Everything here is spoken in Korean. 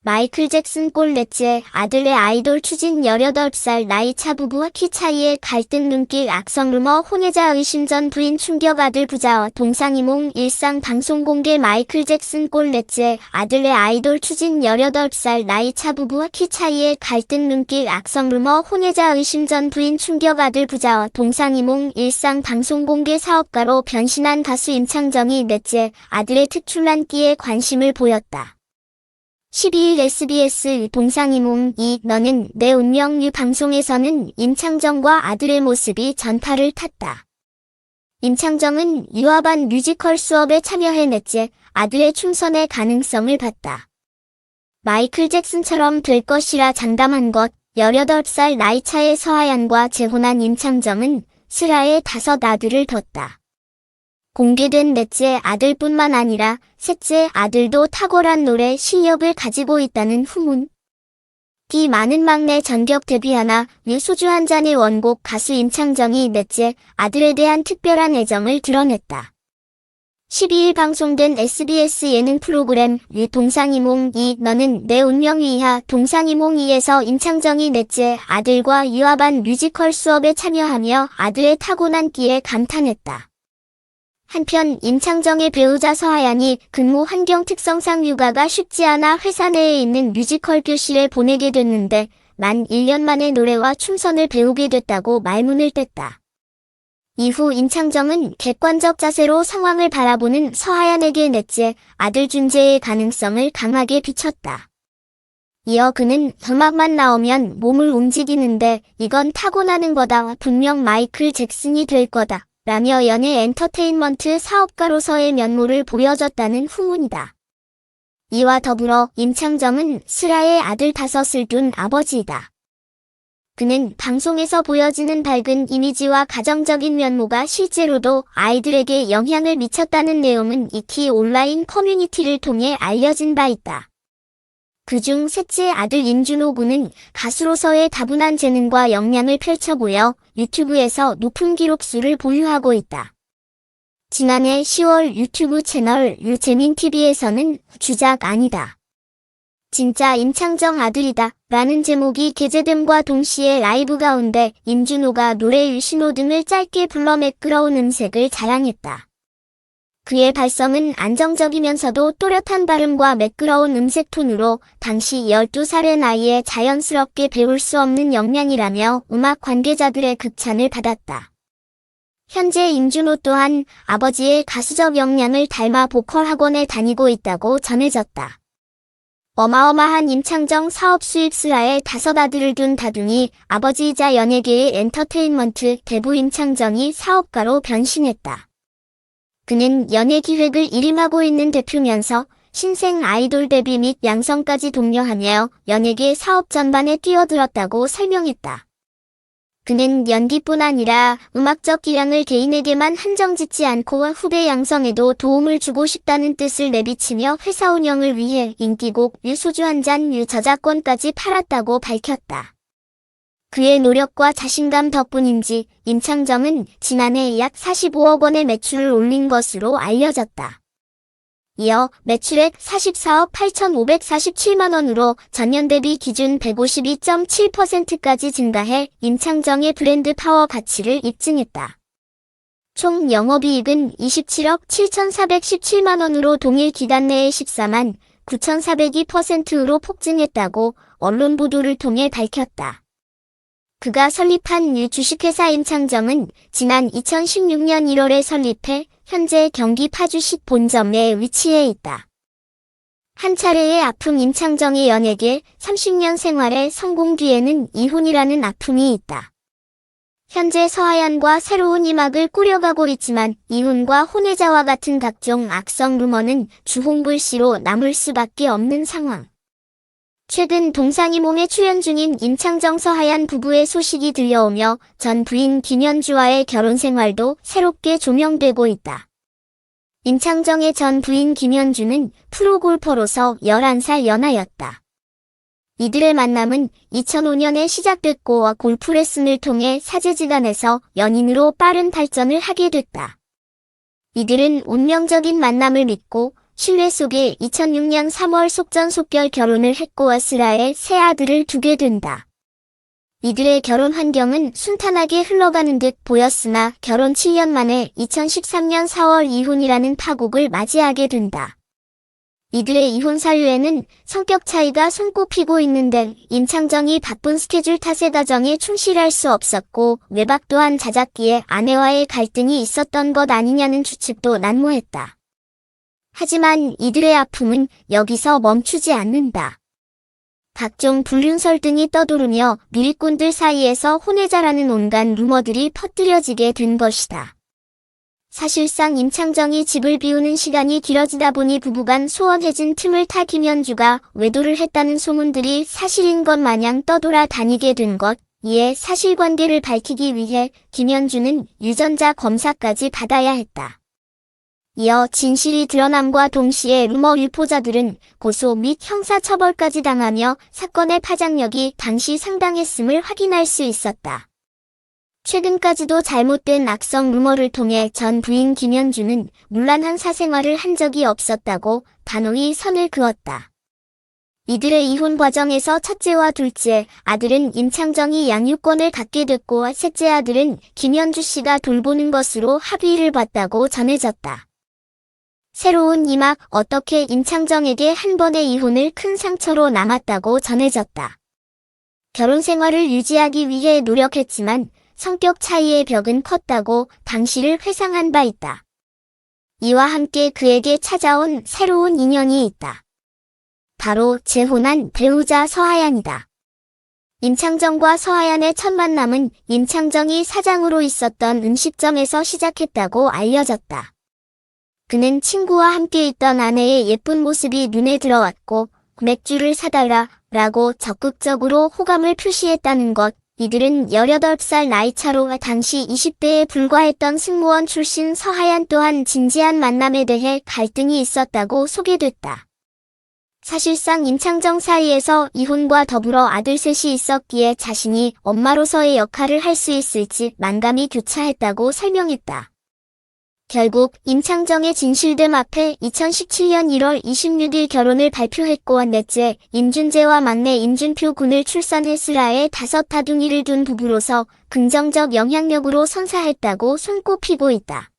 마이클 잭슨 꼴 넷째 아들의 아이돌 추진 18살 나이차 부부와 키 차이의 갈등 눈길 악성 루머 혼외자 의심 전 부인 충격 아들 부자와 동상이몽 일상 방송 공개 마이클 잭슨 꼴 넷째 아들의 아이돌 추진 18살 나이차 부부와 키 차이의 갈등 눈길 악성 루머 혼외자 의심 전 부인 충격 아들 부자와 동상이몽 일상 방송 공개 사업가로 변신한 가수 임창정이 넷째 아들의 특출난 끼에 관심을 보였다. 12일 SBS 동상이몽 너는 내 운명 방송에서는 임창정과 아들의 모습이 전파를 탔다. 임창정은 유아반 뮤지컬 수업에 참여해 넷째 아들의 춤선의 가능성을 봤다. 마이클 잭슨처럼 될 것이라 장담한 것 18살 나이차의 서하얀과 재혼한 임창정은 슬하에 5 아들을 뒀다. 공개된 넷째 아들뿐만 아니라 셋째 아들도 탁월한 노래 실력을 가지고 있다는 후문. 기 많은 막내 전격 데뷔하나 소주 한 잔의 원곡 가수 임창정이 넷째 아들에 대한 특별한 애정을 드러냈다. 12일 방송된 SBS 예능 프로그램 동상이몽 너는 내 운명 이하 동상이몽 2에서 임창정이 넷째 아들과 유아반 뮤지컬 수업에 참여하며 아들의 타고난 끼에 감탄했다. 한편 임창정의 배우자 서하얀이 근무 환경 특성상 육아가 쉽지 않아 회사 내에 있는 뮤지컬 교실에 보내게 됐는데 만 1년 만에 노래와 춤선을 배우게 됐다고 말문을 뗐다. 이후 임창정은 객관적 자세로 상황을 바라보는 서하얀에게 넷째 아들 준재의 가능성을 강하게 비췄다. 이어 그는 음악만 나오면 몸을 움직이는데 이건 타고나는 거다. 분명 마이클 잭슨이 될 거다. 라며 연예 엔터테인먼트 사업가로서의 면모를 보여줬다는 후문이다. 이와 더불어 임창정은 슬하의 아들 5을 둔 아버지이다. 그는 방송에서 보여지는 밝은 이미지와 가정적인 면모가 실제로도 아이들에게 영향을 미쳤다는 내용은 익히 온라인 커뮤니티를 통해 알려진 바 있다. 그중 셋째 아들 임준호 군은 가수로서의 다분한 재능과 역량을 펼쳐 보여 유튜브에서 높은 기록수를 보유하고 있다. 지난해 10월 유튜브 채널 유재민TV에서는 주작 아니다. 진짜 임창정 아들이다 라는 제목이 게재됨과 동시에 라이브 가운데 임준호가 노래 신호등을 짧게 불러 매끄러운 음색을 자랑했다. 그의 발성은 안정적이면서도 또렷한 발음과 매끄러운 음색 톤으로 당시 12살의 나이에 자연스럽게 배울 수 없는 역량이라며 음악 관계자들의 극찬을 받았다. 현재 임준호 또한 아버지의 가수적 역량을 닮아 보컬 학원에 다니고 있다고 전해졌다. 어마어마한 임창정 사업 수입 슬하에 5 아들을 둔 다둥이 아버지이자 연예계의 엔터테인먼트 대부 임창정이 사업가로 변신했다. 그는 연예 기획을 일임하고 있는 대표면서 신생 아이돌 데뷔 및 양성까지 독려하며 연예계 사업 전반에 뛰어들었다고 설명했다. 그는 연기뿐 아니라 음악적 기량을 개인에게만 한정짓지 않고 후배 양성에도 도움을 주고 싶다는 뜻을 내비치며 회사 운영을 위해 인기곡 소주 한 잔 저작권까지 팔았다고 밝혔다. 그의 노력과 자신감 덕분인지 임창정은 지난해 약 45억 원의 매출을 올린 것으로 알려졌다. 이어 매출액 44억 8,547만 원으로 전년 대비 기준 152.7%까지 증가해 임창정의 브랜드 파워 가치를 입증했다. 총 영업이익은 27억 7,417만 원으로 동일 기간 내에 14만 9,402%로 폭증했다고 언론 보도를 통해 밝혔다. 그가 설립한 주식회사 임창정은 지난 2016년 1월에 설립해 현재 경기 파주시 본점에 위치해 있다. 한 차례의 아픔 임창정의 연예계 30년 생활의 성공 뒤에는 이혼이라는 아픔이 있다. 현재 서하얀과 새로운 음악을 꾸려가고 있지만 이혼과 혼외자와 같은 각종 악성 루머는 주홍불씨로 남을 수밖에 없는 상황. 최근 동상이몽에 출연 중인 임창정 서하얀 부부의 소식이 들려오며 전 부인 김현주와의 결혼 생활도 새롭게 조명되고 있다. 임창정의 전 부인 김현주는 프로골퍼로서 11살 연하였다. 이들의 만남은 2005년에 시작됐고 골프 레슨을 통해 사제지간에서 연인으로 빠른 발전을 하게 됐다. 이들은 운명적인 만남을 믿고 신뢰 속에 2006년 3월 속전속결 결혼을 했고 아스라엘 세 아들을 두게 된다. 이들의 결혼 환경은 순탄하게 흘러가는 듯 보였으나 결혼 7년 만에 2013년 4월 이혼이라는 파국을 맞이하게 된다. 이들의 이혼 사유에는 성격 차이가 손꼽히고 있는데 임창정이 바쁜 스케줄 탓에 가정에 충실할 수 없었고 외박 또한 잦았기에 아내와의 갈등이 있었던 것 아니냐는 추측도 난무했다. 하지만 이들의 아픔은 여기서 멈추지 않는다. 각종 불륜설 등이 떠도르며 누리꾼들 사이에서 혼외자라는 온갖 루머들이 퍼뜨려지게 된 것이다. 사실상 임창정이 집을 비우는 시간이 길어지다 보니 부부간 소원해진 틈을 타 김현주가 외도를 했다는 소문들이 사실인 것 마냥 떠돌아 다니게 된 것, 이에 사실관계를 밝히기 위해 김현주는 유전자 검사까지 받아야 했다. 이어 진실이 드러남과 동시에 루머 유포자들은 고소 및 형사처벌까지 당하며 사건의 파장력이 당시 상당했음을 확인할 수 있었다. 최근까지도 잘못된 악성 루머를 통해 전 부인 김현주는 문란한 사생활을 한 적이 없었다고 단호히 선을 그었다. 이들의 이혼 과정에서 첫째와 둘째 아들은 임창정이 양육권을 갖게 됐고 셋째 아들은 김현주 씨가 돌보는 것으로 합의를 봤다고 전해졌다. 새로운 이막 어떻게 임창정에게 한 번의 이혼을 큰 상처로 남았다고 전해졌다. 결혼 생활을 유지하기 위해 노력했지만 성격 차이의 벽은 컸다고 당시를 회상한 바 있다. 이와 함께 그에게 찾아온 새로운 인연이 있다. 바로 재혼한 배우자 서하얀이다. 임창정과 서하얀의 첫 만남은 임창정이 사장으로 있었던 음식점에서 시작했다고 알려졌다. 그는 친구와 함께 있던 아내의 예쁜 모습이 눈에 들어왔고 맥주를 사달라 라고 적극적으로 호감을 표시했다는 것. 이들은 18살 나이차로 당시 20대에 불과했던 승무원 출신 서하얀 또한 진지한 만남에 대해 갈등이 있었다고 소개됐다. 사실상 임창정 사이에서 이혼과 더불어 아들 셋이 있었기에 자신이 엄마로서의 역할을 할 수 있을지 만감이 교차했다고 설명했다. 결국 임창정의 진실됨 앞에 2017년 1월 26일 결혼을 발표했고 넷째 임준재와 막내 임준표 군을 출산했으라에 5 아둥이를 둔 부부로서 긍정적 영향력으로 선사했다고 손꼽히고 있다.